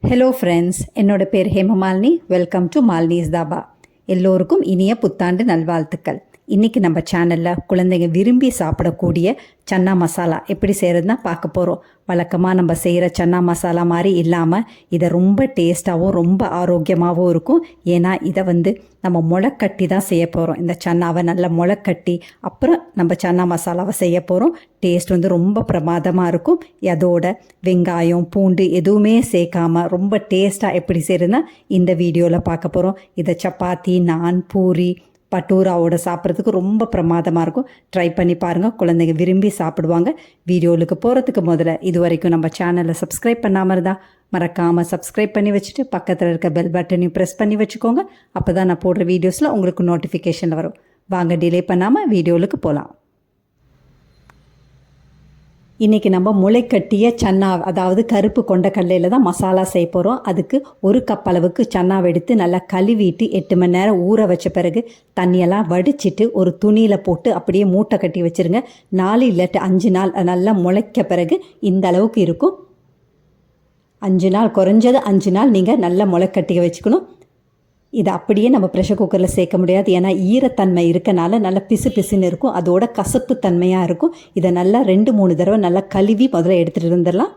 Hello friends, என்னோட பேர் Hemamalini. Welcome to Malini's dhaba. எல்லோருக்கும் இனிய புத்தாண்டு நல்வாழ்த்துக்கள். இன்றைக்கி நம்ம சேனலில் குழந்தைங்க விரும்பி சாப்பிடக்கூடிய சன்னா மசாலா எப்படி செய்கிறதுனா பார்க்க போகிறோம். வழக்கமாக நம்ம செய்கிற சன்னா மசாலா மாதிரி இல்லாமல் இதை ரொம்ப டேஸ்ட்டாகவும் ரொம்ப ஆரோக்கியமாகவும் இருக்கும். ஏன்னா இதை நம்ம முளைக்கட்டி தான் செய்ய போகிறோம். இந்த சன்னாவை நல்லா முளைக்கட்டி அப்புறம் நம்ம சன்னா மசாலாவை செய்ய போகிறோம். டேஸ்ட் ரொம்ப பிரமாதமாக இருக்கும். அதோட வெங்காயம் பூண்டு எதுவுமே சேர்க்காமல் ரொம்ப டேஸ்ட்டாக எப்படி செய்கிறதுனா இந்த வீடியோவில் பார்க்க போகிறோம். இதை சப்பாத்தி, நான், பூரி, பட்டூராவோட சாப்பிட்றதுக்கு ரொம்ப பிரமாதமாக இருக்கும். ட்ரை பண்ணி பாருங்கள், குழந்தைங்க விரும்பி சாப்பிடுவாங்க. வீடியோவுக்கு போகிறதுக்கு முதல்ல இது வரைக்கும் நம்ம சேனலை சப்ஸ்கிரைப் பண்ணாமல் இருந்தால் மறக்காமல் சப்ஸ்கிரைப் பண்ணி வச்சுட்டு பக்கத்தில் இருக்க பெல் பட்டனையும் ப்ரெஸ் பண்ணி வச்சுக்கோங்க. அப்போ தான் நான் போடுற வீடியோஸில் உங்களுக்கு நோட்டிஃபிகேஷன் வரும். வாங்க டிலே பண்ணாமல் வீடியோவுக்கு போகலாம். இன்றைக்கி நம்ம முளைக்கட்டிய சன்னா, அதாவது கருப்பு கொண்டக்கடலையில் தான் மசாலா செய்ய போகிறோம். அதுக்கு 1 கப் அளவுக்கு சன்னாவை எடுத்து நல்லா கழுவிட்டு 8 மணி நேரம் ஊற வச்ச பிறகு தண்ணியெல்லாம் வடிச்சிட்டு ஒரு துணியில் போட்டு அப்படியே மூட்டை கட்டி வச்சுருங்க. 4 இல்லாட்டி 5 நாள் நல்லா முளைக்க பிறகு இந்த அளவுக்கு இருக்கும். 5 நாள், குறைஞ்சது 5 நாள் நீங்கள் நல்லா முளைக்கட்டி வச்சுக்கணும். இதை அப்படியே நம்ம ப்ரெஷர் குக்கரில் சேர்க்க முடியாது. ஏன்னா ஈரத்தன்மை இருக்கனால நல்லா பிசு பிசுன்னு இருக்கும். அதோட கசப்பு தன்மையாக இருக்கும். இதை நல்லா 2-3 தடவை நல்லா கழுவி முதல்ல எடுத்துகிட்டு இருந்துடலாம்.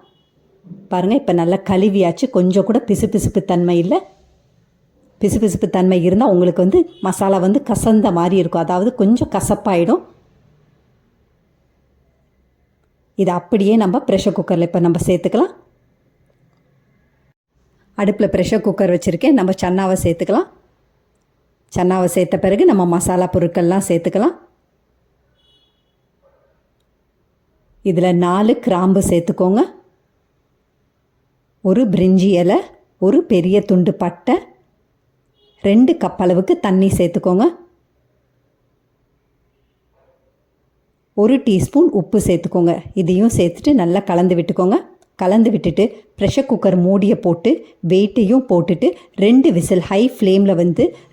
பாருங்கள், இப்போ நல்லா கழுவியாச்சு. கொஞ்சம் கூட பிசுபிசுப்பு தன்மை இல்லை. பிசுபிசுப்பு தன்மை இருந்தால் உங்களுக்கு மசாலா கசந்த மாதிரி இருக்கும். அதாவது கொஞ்சம் கசப்பாயிடும். இதை அப்படியே நம்ம ப்ரெஷர் குக்கரில் இப்போ நம்ம சேர்த்துக்கலாம். அடுப்பில் ப்ரெஷர் குக்கர் வச்சுருக்கேன். நம்ம சன்னாவை சேர்த்துக்கலாம். சன்னாவை சேர்த்த பிறகு நம்ம மசாலா பொருட்கள்லாம் சேர்த்துக்கலாம். இதில் 4 கிராம்பு சேர்த்துக்கோங்க, 1 பிரிஞ்சி இலை, 1 பெரிய துண்டு பட்டை, 2 கப் அளவுக்கு தண்ணி சேர்த்துக்கோங்க, 1 டீஸ்பூன் உப்பு சேர்த்துக்கோங்க. இதையும் சேர்த்துட்டு நல்லா கலந்து விட்டுக்கோங்க. கலந்து விட்டுட்டு ப்ரெஷர் குக்கர் மூடியை போட்டு வெயிட்டையும் போட்டுட்டு 2 விசில் ஹை ஃப்ளேமில்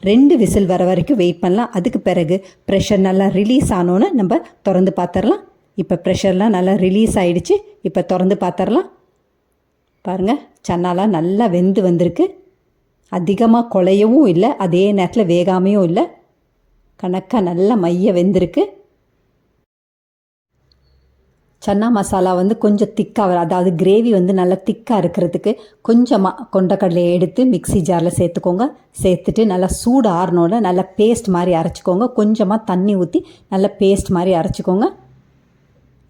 2 விசில் வர வரைக்கும் வெயிட் பண்ணலாம். அதுக்கு பிறகு ப்ரெஷர் நல்லா ரிலீஸ் ஆனோன்னு நம்ம திறந்து பார்த்துடலாம். இப்போ ப்ரெஷர்லாம் நல்லா ரிலீஸ் ஆகிடுச்சு. இப்போ திறந்து பார்த்துடலாம். பாருங்கள், சன்னாலாம் நல்லா வெந்து வந்திருக்கு. அதிகமாக குழையவும் இல்லை, அதே நேரத்தில் வேகாமையும் இல்லை. கணக்காக நல்லா மைய வெந்திருக்கு. சன்னா மசாலா கொஞ்சம் திக்காக, அதாவது கிரேவி நல்லா திக்காக இருக்கிறதுக்கு கொஞ்சமாக கொண்டக்கடலையை எடுத்து மிக்ஸி ஜாரில் சேர்த்துக்கோங்க. சேர்த்துட்டு நல்லா சூடு ஆறினோட நல்லா பேஸ்ட் மாதிரி அரைச்சிக்கோங்க. கொஞ்சமாக தண்ணி ஊற்றி நல்லா பேஸ்ட் மாதிரி அரைச்சிக்கோங்க.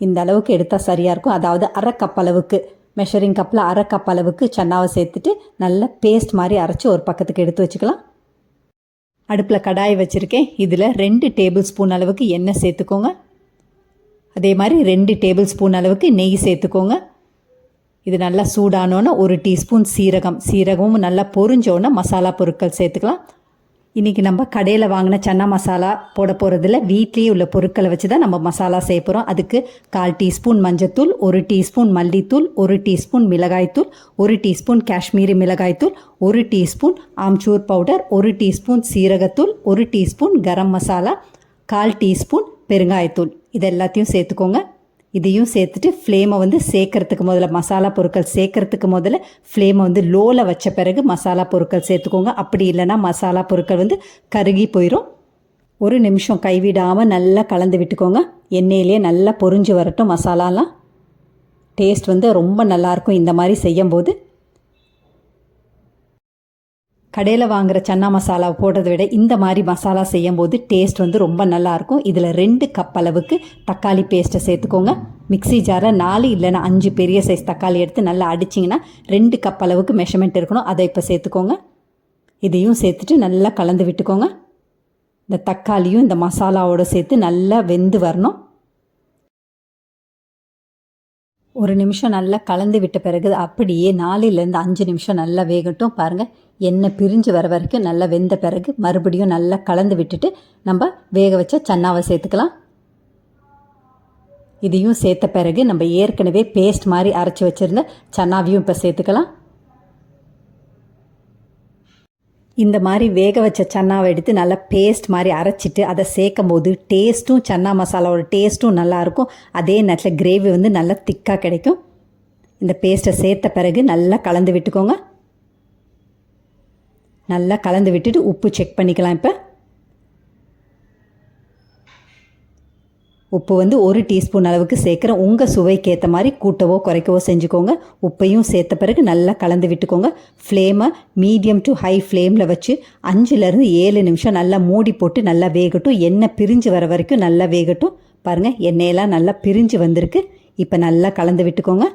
இந்த அளவுக்கு எடுத்தால் சரியாக இருக்கும். அதாவது 1/2 கப் அளவுக்கு, மெஷரிங் கப்பில் 1/2 கப் அளவுக்கு சன்னாவை சேர்த்துட்டு நல்லா பேஸ்ட் மாதிரி அரைச்சி ஒரு பக்கத்துக்கு எடுத்து வச்சுக்கலாம். அடுப்பில் கடாய் வச்சுருக்கேன். இதில் 2 டேபிள் ஸ்பூன் அளவுக்கு எண்ணெய் சேர்த்துக்கோங்க. அதே மாதிரி 2 டேபிள் ஸ்பூன் அளவுக்கு நெய் சேர்த்துக்கோங்க. இது நல்லா சூடானோன்னு 1 டீஸ்பூன் சீரகமும் நல்லா பொரிஞ்சோன்னு மசாலா பொருட்கள் சேர்த்துக்கலாம். இன்றைக்கி நம்ம கடையில் வாங்கின சன்னா மசாலா போட போகிறதில்ல, வீட்லேயே உள்ள பொருட்களை வச்சு தான் நம்ம மசாலா செய்ய போகிறோம். அதுக்கு 1/4 டீஸ்பூன் மஞ்சத்தூள், 1 டீஸ்பூன் மல்லித்தூள், 1 டீஸ்பூன் மிளகாய்த்தூள், 1 டீஸ்பூன் காஷ்மீரி மிளகாய்த்தூள், 1 டீஸ்பூன் ஆம்ச்சூர் பவுடர், 1 டீஸ்பூன் சீரகத்தூள், 1 டீஸ்பூன் கரம் மசாலா, 1/4 டீஸ்பூன் பெருங்காயத்தூள். இது எல்லாத்தையும் சேர்த்துக்கோங்க. இதையும் சேர்த்துட்டு ஃப்ளேமை சேர்க்கறதுக்கு முதல்ல, மசாலா பொருட்கள் சேர்க்கறதுக்கு முதல்ல ஃப்ளேமை லோவில் வச்ச பிறகு மசாலா பொருட்கள் சேர்த்துக்கோங்க. அப்படி இல்லைன்னா மசாலா பொருட்கள் கருகி போயிடும். 1 நிமிஷம் கைவிடாமல் நல்லா கலந்து விட்டுக்கோங்க. எண்ணெயிலே நல்லா பொரிஞ்சு வரட்டும் மசாலாலாம். டேஸ்ட் ரொம்ப நல்லாயிருக்கும் இந்த மாதிரி செய்யும்போது. கடையில் வாங்குகிற சன்னா மசாலா போடுறதை விட இந்த மாதிரி மசாலா செய்யும்போது டேஸ்ட் ரொம்ப நல்லாயிருக்கும். இதில் 2 கப் அளவுக்கு தக்காளி பேஸ்ட்டை சேர்த்துக்கோங்க. மிக்ஸி ஜாரில் 4 இல்லைன்னா 5 பெரிய சைஸ் தக்காளி எடுத்து நல்லா அடிச்சிங்கன்னா 2 கப் அளவுக்கு மெஷர்மெண்ட் இருக்கணும். அதை இப்போ சேர்த்துக்கோங்க. இதையும் சேர்த்துட்டு நல்லா கலந்து விட்டுக்கோங்க. இந்த தக்காளியும் இந்த மசாலாவோடு சேர்த்து நல்லா வெந்து வரணும். 1 நிமிஷம் நல்லா கலந்து விட்ட பிறகு அப்படியே 4லேருந்து 5 நிமிஷம் நல்லா வேகட்டும். பாருங்கள், எண்ணெய் பிரிஞ்சு வர வரைக்கும் நல்லா வெந்த பிறகு மறுபடியும் நல்லா கலந்து விட்டுட்டு நம்ம வேக வச்ச சன்னாவை சேர்த்துக்கலாம். இதையும் சேர்த்த பிறகு நம்ம ஏற்கனவே பேஸ்ட் மாதிரி அரைச்சி வச்சுருந்த சன்னாவையும் இப்போ சேர்த்துக்கலாம். இந்த மாதிரி வேக வச்ச சன்னாவை எடுத்து நல்லா பேஸ்ட் மாதிரி அரைச்சிட்டு அதை சேர்க்கும் போது டேஸ்ட்டும், சன்னா மசாலாவோட டேஸ்ட்டும் நல்லாயிருக்கும். அதே நேரத்தில் கிரேவி நல்லா திக்காக கிடைக்கும். இந்த பேஸ்ட்டை சேர்த்த பிறகு நல்லா கலந்து விட்டுக்கோங்க. நல்லா கலந்து விட்டுட்டு உப்பு செக் பண்ணிக்கலாம். இப்போ உப்பு வந்து 1 டீஸ்பூன் அளவுக்கு சேர்க்குறேன். உங்கள் சுவைக்கு ஏற்ற மாதிரி கூட்டவோ குறைக்கவோ செஞ்சுக்கோங்க. உப்பையும் சேர்த்த பிறகு நல்லா கலந்து விட்டுக்கோங்க. ஃப்ளேமை மீடியம் டு ஹை ஃப்ளேமில் வச்சு 5லேருந்து 7 நிமிஷம் நல்லா மூடி போட்டு நல்லா வேகட்டும். எண்ணெய் பிரிஞ்சு வர வரைக்கும் நல்லா வேகட்டும். பாருங்கள், எண்ணெயெல்லாம் நல்லா பிரிஞ்சு வந்திருக்கு. இப்போ நல்லா கலந்து விட்டுக்கோங்க.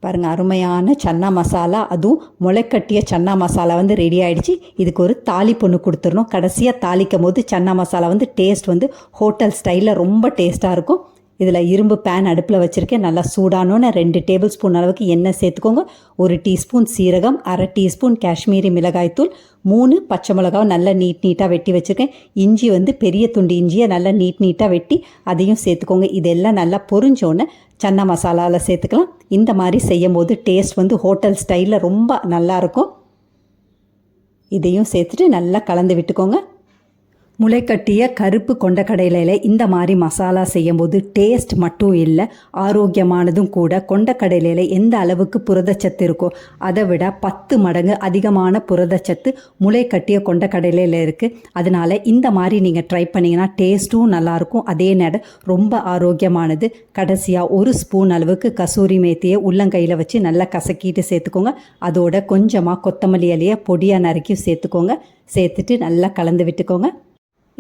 பாருங்கள், அருமையான சன்னா மசாலா, அதுவும் முளைக்கட்டிய சன்னா மசாலா வந்து ரெடி ஆகிடுச்சு. இதுக்கு ஒரு தாளிப்பு ஒன்று கொடுத்துடணும். கடைசியாக தாளிக்கும் போது சன்னா மசாலா வந்து டேஸ்ட் வந்து ஹோட்டல் ஸ்டைலில் ரொம்ப டேஸ்ட்டாக இருக்கும். இதில் இரும்பு பேன் அடுப்பில் வச்சுருக்கேன். நல்லா சூடானோன்னு 2 டேபிள் ஸ்பூன் அளவுக்கு எண்ணெய் சேர்த்துக்கோங்க. 1 டீஸ்பூன் சீரகம், 1/2 டீஸ்பூன் காஷ்மீரி மிளகாய்த்தூள், 3 பச்சை மிளகாவை நல்லா நீட்டாக வெட்டி வச்சுருக்கேன். இஞ்சி வந்து பெரிய துண்டு இஞ்சியை நல்லா நீட்டாக வெட்டி அதையும் சேர்த்துக்கோங்க. இதெல்லாம் நல்லா பொரிஞ்சோன்னு சன்னா மசாலாவில் சேர்த்துக்கலாம். இந்த மாதிரி செய்யும் போது டேஸ்ட் வந்து ஹோட்டல் ஸ்டைலில் ரொம்ப நல்லாயிருக்கும். இதையும் சேர்த்துட்டு நல்லா கலந்து விட்டுக்கோங்க. முளைக்கட்டிய கருப்பு கொண்டக்கடலையில் இந்த மாதிரி மசாலா செய்யும்போது டேஸ்ட் மட்டும் இல்லை, ஆரோக்கியமானதும் கூட. கொண்டக்கடலையில் எந்த அளவுக்கு புரதச்சத்து இருக்கோ அதை விட 10 மடங்கு அதிகமான புரதச்சத்து முளைக்கட்டிய கொண்டக்கடலையில் இருக்குது. அதனால் இந்த மாதிரி நீங்கள் ட்ரை பண்ணிங்கன்னா டேஸ்ட்டும் நல்லாயிருக்கும், அதே நேரம் ரொம்ப ஆரோக்கியமானது. கடைசியாக 1 ஸ்பூன் அளவுக்கு கசூரி மேத்தியை உள்ளங்கையில் வச்சு நல்லா கசக்கிட்டு சேர்த்துக்கோங்க. அதோட கொஞ்சமாக கொத்தமல்லி இலையை பொடியாக நறுக்கி சேர்த்துக்கோங்க. சேர்த்துட்டு நல்லா கலந்து விட்டுக்கோங்க.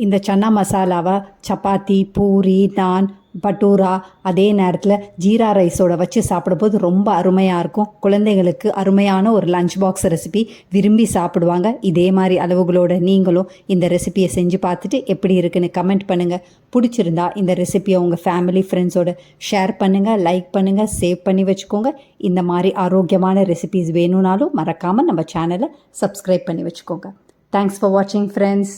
இந்த சன்னா மசாலாவை சப்பாத்தி, பூரி, நான், பட்டூரா, அதே நேரத்தில் ஜீரா ரைஸோட வச்சு சாப்பிடும்போது ரொம்ப அருமையாக இருக்கும். குழந்தைங்களுக்கு அருமையான ஒரு லஞ்ச் பாக்ஸ் ரெசிபி, விரும்பி சாப்பிடுவாங்க. இதே மாதிரி அளவுகளோட நீங்களும் இந்த ரெசிபியை செஞ்சு பார்த்துட்டு எப்படி இருக்குன்னு கமெண்ட் பண்ணுங்கள். பிடிச்சிருந்தா இந்த ரெசிபியை உங்கள் ஃபேமிலி ஃப்ரெண்ட்ஸோட ஷேர் பண்ணுங்கள், லைக் பண்ணுங்கள், சேவ் பண்ணி வச்சுக்கோங்க. இந்த மாதிரி ஆரோக்கியமான ரெசிபிஸ் வேணும்னாலும் மறக்காமல் நம்ம சேனலை சப்ஸ்கிரைப் பண்ணி வச்சுக்கோங்க. தேங்க்ஸ் ஃபார் வாட்சிங் ஃப்ரெண்ட்ஸ்.